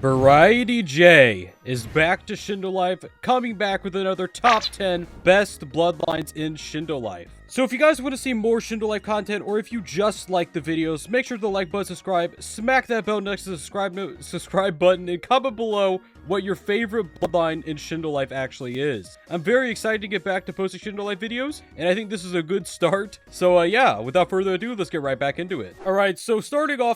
Variety J is back to Shindo Life, coming back with another top 10 best bloodlines in Shindo Life. So if you guys want to see more Shindo Life content, or if you just like the videos, make sure to like button, subscribe, smack that bell next to the subscribe button, and comment below what your favorite bloodline in Shindo Life actually is. I'm very excited to get back to posting Shindo Life videos, and I think this is a good start. So yeah, without further ado, let's get right back into it. Alright, so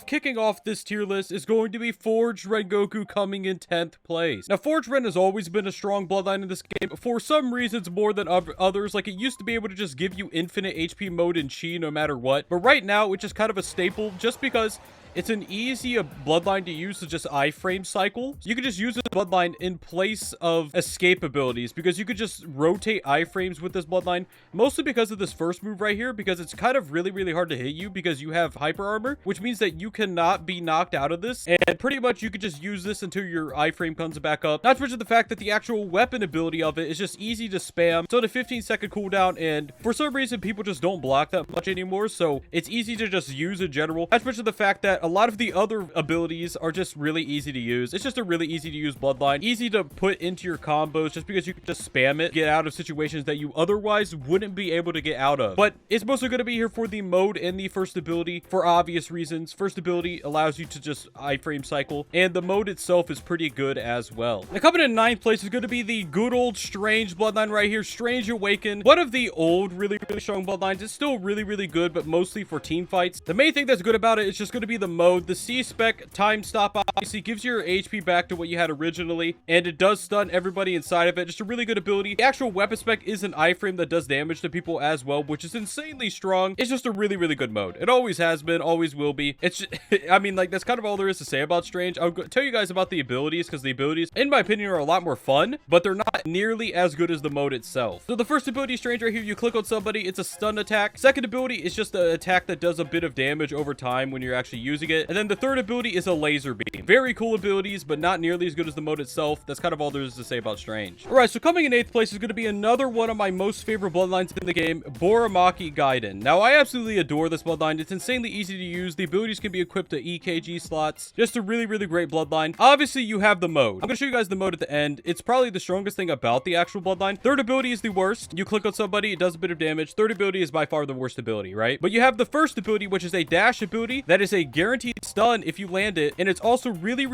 kicking off this tier list is going to be Forged Rengoku coming in 10th place. Now, Forged Ren has always been a strong bloodline in this game, for some reasons more than others. Like, it used to be able to just give you infinite HP mode and chi no matter what, but right now it's just kind of a staple just because it's an easy bloodline to use to just iframe cycle. You could just use this bloodline in place of escape abilities because you could just rotate iframes with this bloodline, mostly because of this first move right here, because it's kind of really hard to hit you because you have hyper armor, which means that you cannot be knocked out of this, and pretty much you could just use this until your iframe comes back up. Not to mention the fact that the actual weapon ability of it is just easy to spam. So the 15-second cooldown, and for some reason people just don't block that much anymore, so it's easy to just use in general. Not to mention the fact that a lot of the other abilities are just really easy to use. It's just a really easy to use bloodline, easy to put into your combos just because you can just spam it, get out of situations that you otherwise wouldn't be able to get out of. But it's mostly going to be here for the mode and the first ability for obvious reasons. First ability allows you to just iframe cycle, and the mode itself is pretty good as well. Now, coming in 9th place is going to be the good old Strange bloodline right here. Strange Awaken, one of the old really strong bloodlines. It's still really good, but mostly for team fights. The main thing that's good about it is just going to be the mode. The C-Spec time stop obviously gives your HP back to what you had originally, and it does stun everybody inside of it. Just a really good ability. The actual weapon spec is an iframe that does damage to people as well, which is insanely strong. It's just a really good mode. It always has been, always will be. It's just, I mean, like, that's kind of all there is to say about Strange. I'll tell you guys about the abilities, because the abilities, in my opinion, are a lot more fun, but they're not nearly as good as the mode itself. So the first ability, Strange, right here, you click on somebody, it's a stun attack. Second ability is just an attack that does a bit of damage over time when you're actually using it. And then the third ability is a laser beam. Very cool abilities, but not nearly as good as the mode itself. That's kind of all there is to say about Strange. Alright, so coming in 8th place is going to be another one of my most favorite bloodlines in the game, Boramaki Gaiden. Now, I absolutely adore this bloodline. It's insanely easy to use. The abilities can be equipped to EKG slots. Just a really great bloodline. Obviously, you have the mode. I'm going to show you guys the mode at the end. It's probably the strongest thing about the actual bloodline. Third ability is the worst. You click on somebody, it does a bit of damage. Third ability is by far the worst ability, right? But you have the first ability, which is a dash ability that is a guaranteed stun if you land it, and it's also really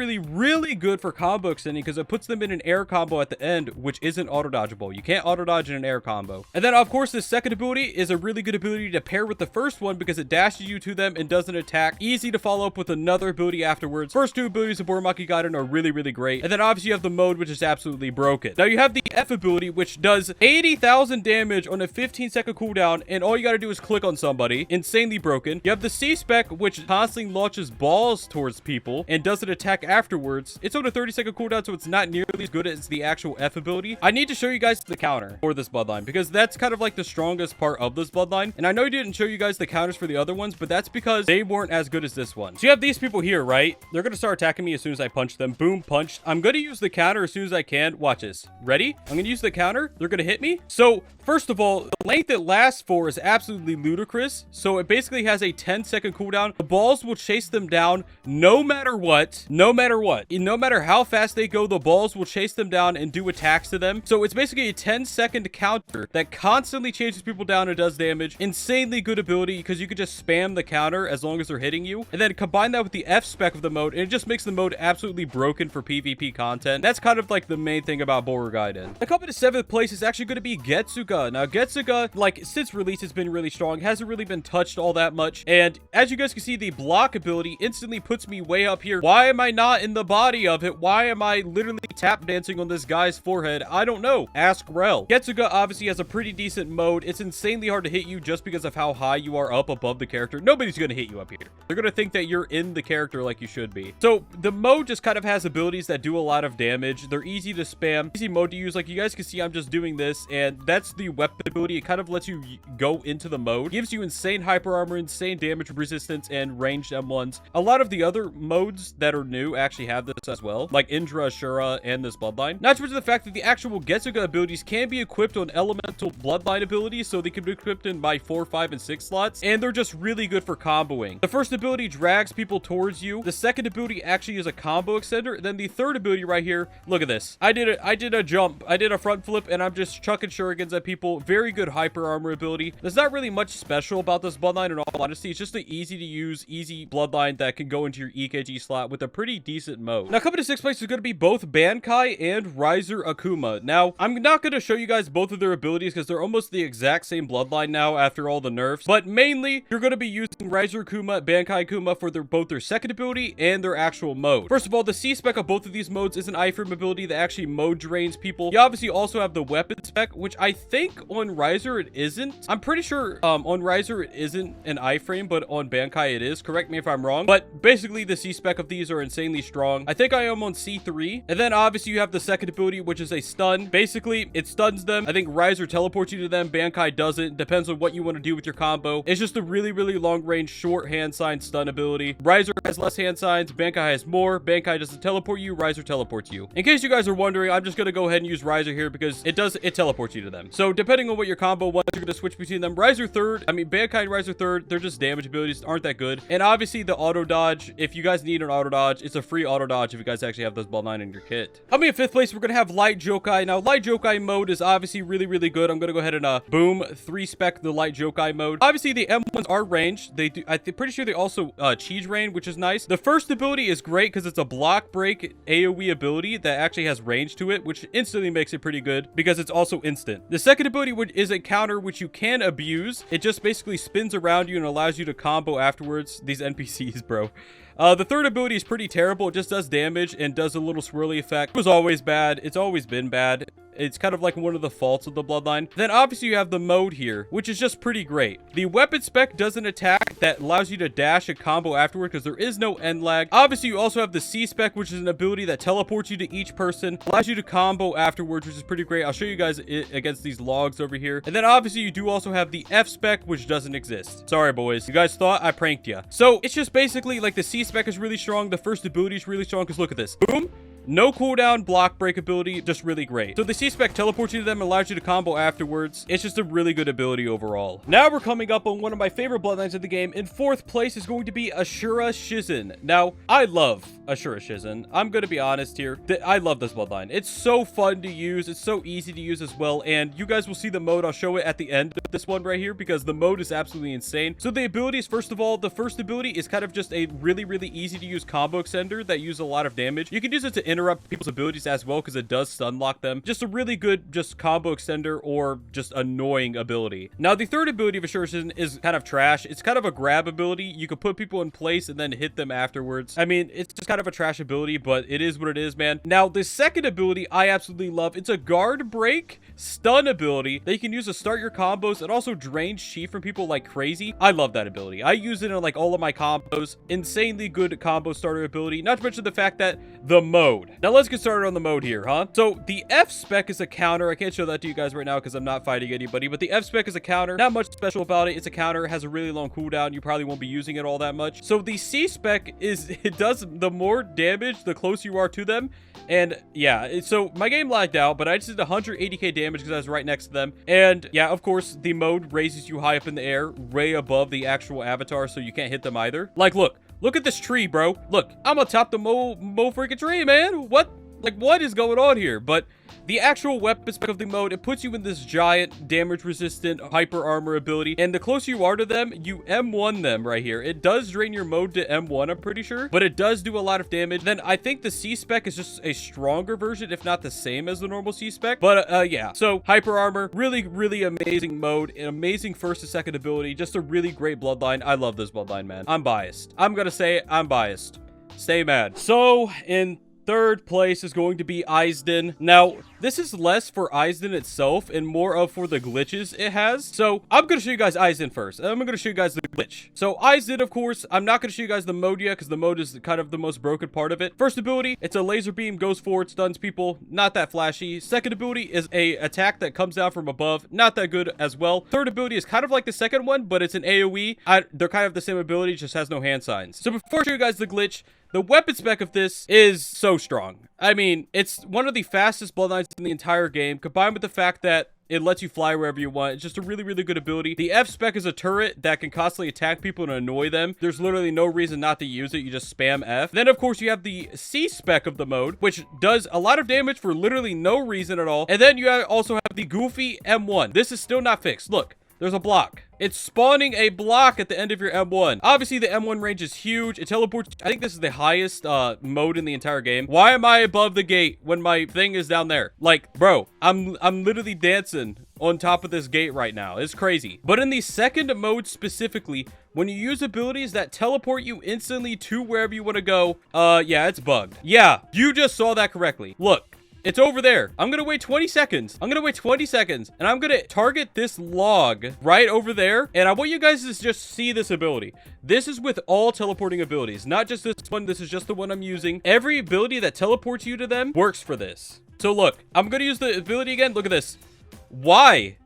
good for combo extending because it puts them in an air combo at the end, which isn't auto dodgeable. You can't auto dodge in an air combo. And then, of course, the second ability is a really good ability to pair with the first one because it dashes you to them and does an attack. Easy to follow up with another ability afterwards. First two abilities of Boramaki Gaiden are really great. And then obviously you have the mode, which is absolutely broken. Now you have the F ability, which does 80,000 damage on a 15-second cooldown, and all you gotta do is click on somebody. Insanely broken. You have the C-Spec, which constantly launches balls towards people and does an attack afterwards. It's on a 30-second cooldown, so it's not nearly as good as the actual F ability. I need to show you guys the counter for this bloodline because that's kind of like the strongest part of this bloodline. And I know I didn't show you guys the counters for the other ones, but that's because they weren't as good as this one. So you have these people here, right? They're gonna start attacking me as soon as I punch them. Boom, punched. I'm gonna use the counter as soon as I can. Watch this. Ready? I'm gonna use the counter. They're gonna hit me. So first of all, the length it lasts for is absolutely ludicrous. So it basically has a 10-second cooldown. The balls will chase them down no matter what. No matter how fast they go, the balls will chase them down and do attacks to them. So it's basically a 10-second counter that constantly chases people down and does damage. Insanely good ability because you can just spam the counter as long as they're hitting you. And then combine that with the F spec of the mode, and it just makes the mode absolutely broken for PvP content. That's kind of like the main thing about Boramaki Gaiden. The coming to 7th place is actually going to be Getsuga. Now, Getsuga, like, since release, has been really strong. Hasn't really been touched all that much. And as you guys can see, the block ability instantly puts me way up here. Why am I not in the body of it? Why am I literally tap dancing on this guy's forehead? I don't know. Ask Rel. Getsuga obviously has a pretty decent mode. It's insanely hard to hit you just because of how high you are up above the character. Nobody's going to hit you up here. They're going to think that you're in the character like you should be. So the mode just kind of has abilities that do a lot of damage. They're easy to spam. Easy mode to use. Like you guys can see, I'm just doing this, and that's the weapon ability. It kind of lets you go into the mode. Gives you insane hyper armor, insane damage resistance, and ranged M1 ones. A lot of the other modes that are new actually have this as well, like Indra, Ashura, and this Bloodline. Not to mention the fact that the actual Getsuga abilities can be equipped on elemental Bloodline abilities, so they can be equipped in my 4, 5, and 6 slots, and they're just really good for comboing. The first ability drags people towards you. The second ability actually is a combo extender. Then the third ability right here, look at this. I did a jump. I did a front flip, and I'm just chucking shurikens at people. Very good hyper armor ability. There's not really much special about this Bloodline in all honesty. It's just an easy to use, easy Bloodline that can go into your EKG slot with a pretty decent mode. Now, coming to 6th place is going to be both Bankai and Riser Akuma. Now, I'm not going to show you guys both of their abilities because they're almost the exact same Bloodline now after all the nerfs. But mainly, you're going to be using Riser Akuma, Bankai Akuma for both their second ability and their actual mode. First of all, the C spec of both of these modes is an iframe ability that actually mode drains people. You obviously also have the weapon spec, which I think on Riser it isn't. I'm pretty sure on Riser it isn't an iframe, but on Bankai it is. Correct me if I'm wrong. But basically, the C spec of these are insanely strong. I think I am on C3. And then obviously you have the second ability, which is a stun. Basically, it stuns them. I think Riser teleports you to them. Bankai doesn't. Depends on what you want to do with your combo. It's just a really, really long range, short hand sign stun ability. Riser has less hand signs. Bankai has more. Bankai doesn't teleport you. Riser teleports you. In case you guys are wondering, I'm just going to go ahead and use Riser here because it teleports you to them. So depending on what your combo was, you're going to switch between them. Bankai and Riser third, they're just damage abilities, aren't that good. And obviously the auto dodge, if you guys need an auto dodge, it's a free auto dodge if you guys actually have this Bloodline in your kit. Coming in 5th place, we're going to have Light Jokai. Now, Light Jokai mode is obviously really, really good. I'm going to go ahead and boom, 3-spec the Light Jokai mode. Obviously, the M1s are ranged. They do, I'm pretty sure they also cheese rain, which is nice. The first ability is great because it's a block break AoE ability that actually has range to it, which instantly makes it pretty good because it's also instant. The second ability is a counter which you can abuse. It just basically spins around you and allows you to combo afterwards. These NPCs, bro. The third ability is pretty terrible. It just does damage and does a little swirly effect. It was always bad. It's always been bad. It's kind of like one of the faults of the Bloodline. Then obviously you have the mode here, which is just pretty great. The weapon spec does an attack that allows you to dash and combo afterward because there is no end lag. Obviously you also have the C spec, which is an ability that teleports you to each person, allows you to combo afterwards, which is pretty great. I'll show you guys it against these logs over here. And then obviously you do also have the F spec, which doesn't exist. Sorry boys, you guys thought I pranked you. So it's just basically like the C spec is really strong. The first ability is really strong because look at this. Boom. No cooldown, block break ability, just really great. So the C-Spec teleports you to them and allows you to combo afterwards. It's just a really good ability overall. Now we're coming up on one of my favorite Bloodlines of the game. In 4th place is going to be Ashura Shizen. Now, I love Ashura Shizen. I'm going to be honest here. I love this Bloodline. It's so fun to use. It's so easy to use as well. And you guys will see the mode. I'll show it at the end of this one right here because the mode is absolutely insane. So the abilities, first of all, the first ability is kind of just a really, really easy to use combo extender that uses a lot of damage. You can use it to interrupt people's abilities as well because it does stun lock them. Just a really good just combo extender or just annoying ability. Now the third ability of Assurance is kind of trash. It's kind of a grab ability. You can put people in place and then hit them afterwards. I mean, it's just kind of a trash ability, but it is what it is, man. Now the second ability I absolutely love. It's a guard break stun ability that you can use to start your combos. It also drains chi from people like crazy. I love that ability. I use it in like all of my combos. Insanely good combo starter ability. Not to mention the fact that the mode. Now let's get started on the mode here, huh? So the F spec is a counter. I can't show that to you guys right now because I'm not fighting anybody, but the F spec is a counter. Not much special about it. It's a counter. It has a really long cooldown. You probably won't be using it all that much. So the C spec is, it does the more damage the closer you are to them. And yeah, so my game lagged out, but I just did 180k damage because I was right next to them. And yeah, of course, the mode raises you high up in the air, way above the actual avatar, so you can't hit them either. Like, look at this tree, bro. Look, I'm on top the mo freaking tree, man. What? Like, what is going on here? But the actual weapon spec of the mode, it puts you in this giant damage-resistant hyper armor ability. And the closer you are to them, you M1 them right here. It does drain your mode to M1, I'm pretty sure. But it does do a lot of damage. Then I think the C-spec is just a stronger version, if not the same as the normal C-spec. But yeah. So, hyper armor, really, really amazing mode. An amazing first and second ability. Just a really great Bloodline. I love this Bloodline, man. I'm biased. I'm gonna say it. I'm biased. Stay mad. So, in Third place is going to be Eisden. Now, this is less for Eisden itself and more of for the glitches it has. So, I'm going to show you guys Eisden first. And I'm going to show you guys the glitch. So, Eisden, of course, I'm not going to show you guys the mode yet because the mode is kind of the most broken part of it. First ability, it's a laser beam, goes forward, stuns people. Not that flashy. Second ability is a attack that comes down from above. Not that good as well. Third ability is kind of like the second one, but it's an AoE. They're kind of the same ability, just has no hand signs. So, before I show you guys the glitch, the weapon spec of this is so strong. I mean, it's one of the fastest bloodlines in the entire game, combined with the fact that it lets you fly wherever you want. It's just a really, really good ability. The F spec is a turret that can constantly attack people and annoy them. There's literally no reason not to use it. You just spam F. Then, of course, you have the C spec of the mode, which does a lot of damage for literally no reason at all. And then you also have the goofy M1. This is still not fixed. Look, there's a block. It's spawning a block at the end of your M1. Obviously, the M1 range is huge. It teleports. I think this is the highest mode in the entire game. Why am I above the gate when my thing is down there? Like, bro, I'm literally dancing on top of this gate right now. It's crazy. But in the second mode specifically, when you use abilities that teleport you instantly to wherever you want to go, yeah, it's bugged. Yeah, you just saw that correctly. Look. It's over there. I'm gonna wait 20 seconds. And I'm gonna target this log right over there. And I want you guys to just see this ability. This is with all teleporting abilities, not just this one. This is just the one I'm using. Every ability that teleports you to them works for this. So look, I'm gonna use the ability again. Look at this. Why?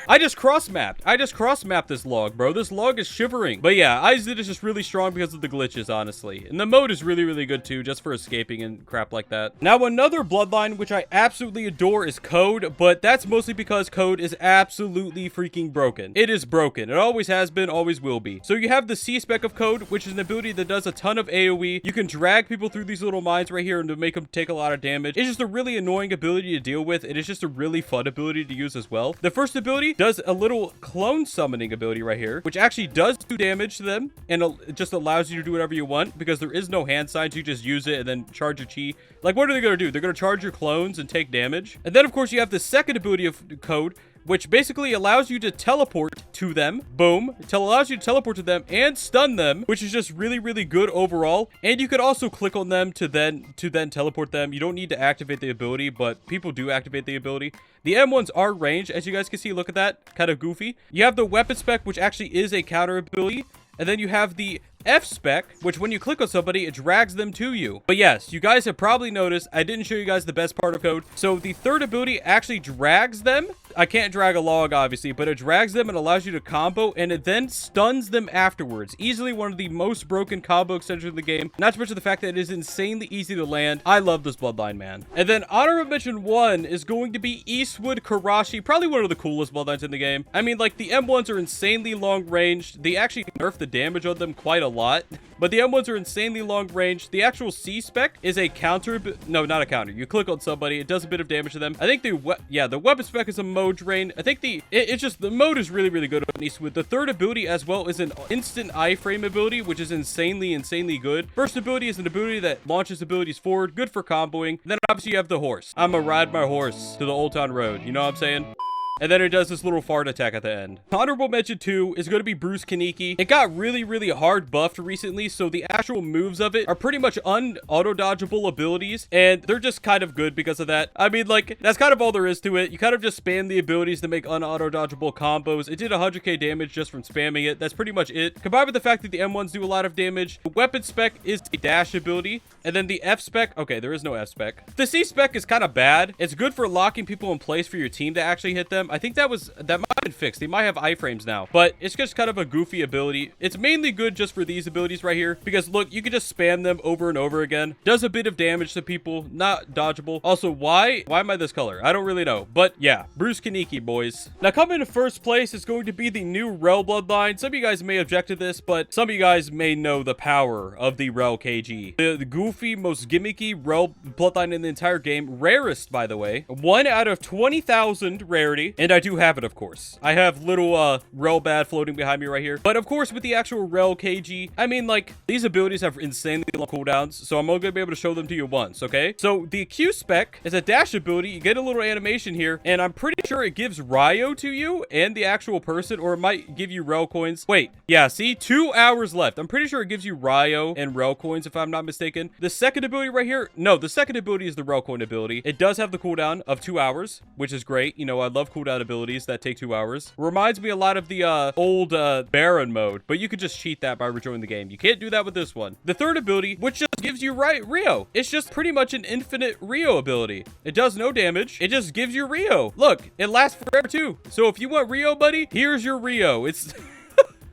I just cross-mapped this log, bro. This log is shivering. But yeah, Eisden is just really strong because of the glitches, honestly. And the mode is really, really good too, just for escaping and crap like that. Now, another bloodline, which I absolutely adore, is Code. But that's mostly because Code is absolutely freaking broken. It is broken. It always has been, always will be. So you have the C spec of Code, which is an ability that does a ton of AoE. You can drag people through these little mines right here and to make them take a lot of damage. It's just a really annoying ability to deal with. It is just a really fun ability to use as well. The first ability does a little clone summoning ability right here, which actually does do damage to them, and it just allows you to do whatever you want because there is no hand signs. You just use it and then charge your chi. Like, what are they going to do? They're going to charge your clones and take damage. And then, of course, you have the second ability of Code, which basically allows you to teleport to them. Boom. It allows you to teleport to them and stun them, which is just really, really good overall. And you could also click on them to then teleport them. You don't need to activate the ability, but people do activate the ability. The M1s are ranged, as you guys can see. Look at that. Kind of goofy. You have the weapon spec, which actually is a counter ability. And then you have the F spec, which when you click on somebody, it drags them to you. But yes, you guys have probably noticed I didn't show you guys the best part of Code. So the third ability actually drags them. I can't drag a log, obviously, but it drags them and allows you to combo, and it then stuns them afterwards. Easily one of the most broken combo extensions in the game. Not to mention the fact that it is insanely easy to land. I love this bloodline, man. And then honorable mention 1 is going to be Eastwood Karashi. Probably one of the coolest bloodlines in the game. I mean, like, the M1s are insanely long ranged. They actually nerf the damage on them quite a lot. But the M1s are insanely long range. The actual C spec is a counter. No, not a counter. You click on somebody, it does a bit of damage to them. I think the weapon spec is a mode drain. I think it's just the mode is really, really good on Eastwood. The third ability as well is an instant iframe ability, which is insanely good. First ability is an ability that launches abilities forward, good for comboing. And then obviously you have the horse. I'ma ride my horse to the Old Town Road. You know what I'm saying? And then it does this little fart attack at the end. Honorable mention 2 is going to be Bruce Kaneki. It got really, really hard buffed recently, so the actual moves of it are pretty much auto-dodgeable abilities, and they're just kind of good because of that. I mean, like, that's kind of all there is to it. You kind of just spam the abilities to make unauto-dodgeable combos. It did 100k damage just from spamming it. That's pretty much it. Combined with the fact that the M1s do a lot of damage, the weapon spec is a dash ability, and then the F spec, okay, there is no F spec. The C spec is kind of bad. It's good for locking people in place for your team to actually hit them. I think that might have been fixed. They might have iframes now, but it's just kind of a goofy ability. It's mainly good just for these abilities right here, because look, you can just spam them over and over again. Does a bit of damage to people, not dodgeable. Also, why am I this color? I don't really know, but yeah, Bruce Kaneki, boys. Now, coming in first place is going to be the new Rel bloodline. Some of you guys may object to this, but some of you guys may know the power of the Rel KG. The goofy, most gimmicky Rel bloodline in the entire game. Rarest, by the way. 1 out of 20,000 rarity. And I do have it, of course. I have little Rel Bad floating behind me right here. But of course, with the actual Rel KG, I mean, like, these abilities have insanely long cooldowns, so I'm only gonna be able to show them to you once, okay? So the Q spec is a dash ability. You get a little animation here, and I'm pretty sure it gives Ryo to you and the actual person, or it might give you Rel coins. Wait, yeah, see, 2 hours left. I'm pretty sure it gives you Ryo and Rel coins, if I'm not mistaken. The second ability right here, no, the second ability is the Rel coin ability. It does have the cooldown of 2 hours, which is great. You know, I love cooldown abilities that take 2 hours. Reminds me a lot of the old Baron mode, but you could just cheat that by rejoining the game. You can't do that with this one. The third ability, which just gives you Rio. It's just pretty much an infinite Rio ability. It does no damage. It just gives you Rio. Look, it lasts forever too. So if you want Rio, buddy, here's your Rio. It's...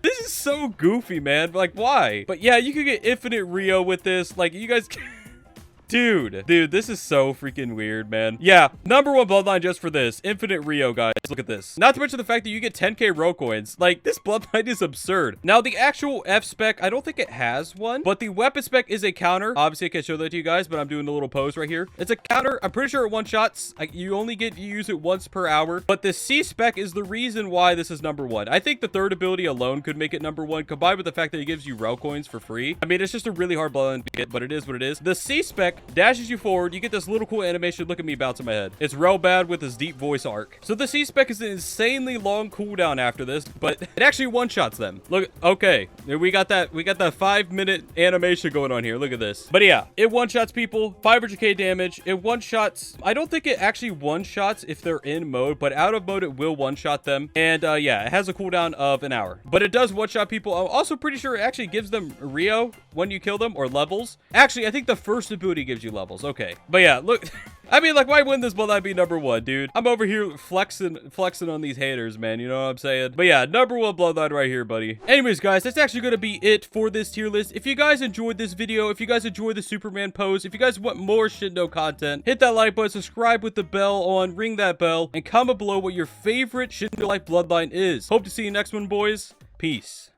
This is so goofy, man. Like, why? But yeah, you could get infinite Rio with this. Like, you guys... Dude, this is so freaking weird, man. Yeah, #1 bloodline just for this. Infinite Rio, guys. Look at this. Not to mention the fact that you get 10k Ro coins. Like, this bloodline is absurd. Now, the actual F spec, I don't think it has one, but the weapon spec is a counter. Obviously, I can't show that to you guys, but I'm doing a little pose right here. It's a counter. I'm pretty sure it one-shots. You only get to use it once per hour, but the C spec is the reason why this is #1. I think the third ability alone could make it #1, combined with the fact that it gives you Ro coins for free. I mean, it's just a really hard bloodline to get, but it is what it is. The C spec dashes you forward. You get this little cool animation. Look at me bouncing my head. It's Rel Bad with his deep voice arc. So the C spec is an insanely long cooldown after this, but it actually one-shots them. Look, okay, we got that 5-minute animation going on here. Look at this. But yeah, it one-shots people, 500k damage. It one-shots. I don't think it actually one-shots if they're in mode, but out of mode it will one-shot them. And yeah, it has a cooldown of an hour, but it does one-shot people. I'm also pretty sure it actually gives them Rio when you kill them, or levels. Actually, I think the first ability gives you levels. Okay, but yeah, look, I mean, like, why wouldn't this bloodline be #1, dude? I'm over here flexing on these haters, man. You know what I'm saying? But yeah, #1 bloodline right here, buddy. Anyways, guys, that's actually gonna be it for this tier list. If you guys enjoyed this video, if you guys enjoyed the Superman pose, if you guys want more Shindo content, hit that like button, subscribe with the bell on, ring that bell, and comment below what your favorite Shindo Life bloodline is. Hope to see you next one, boys. Peace.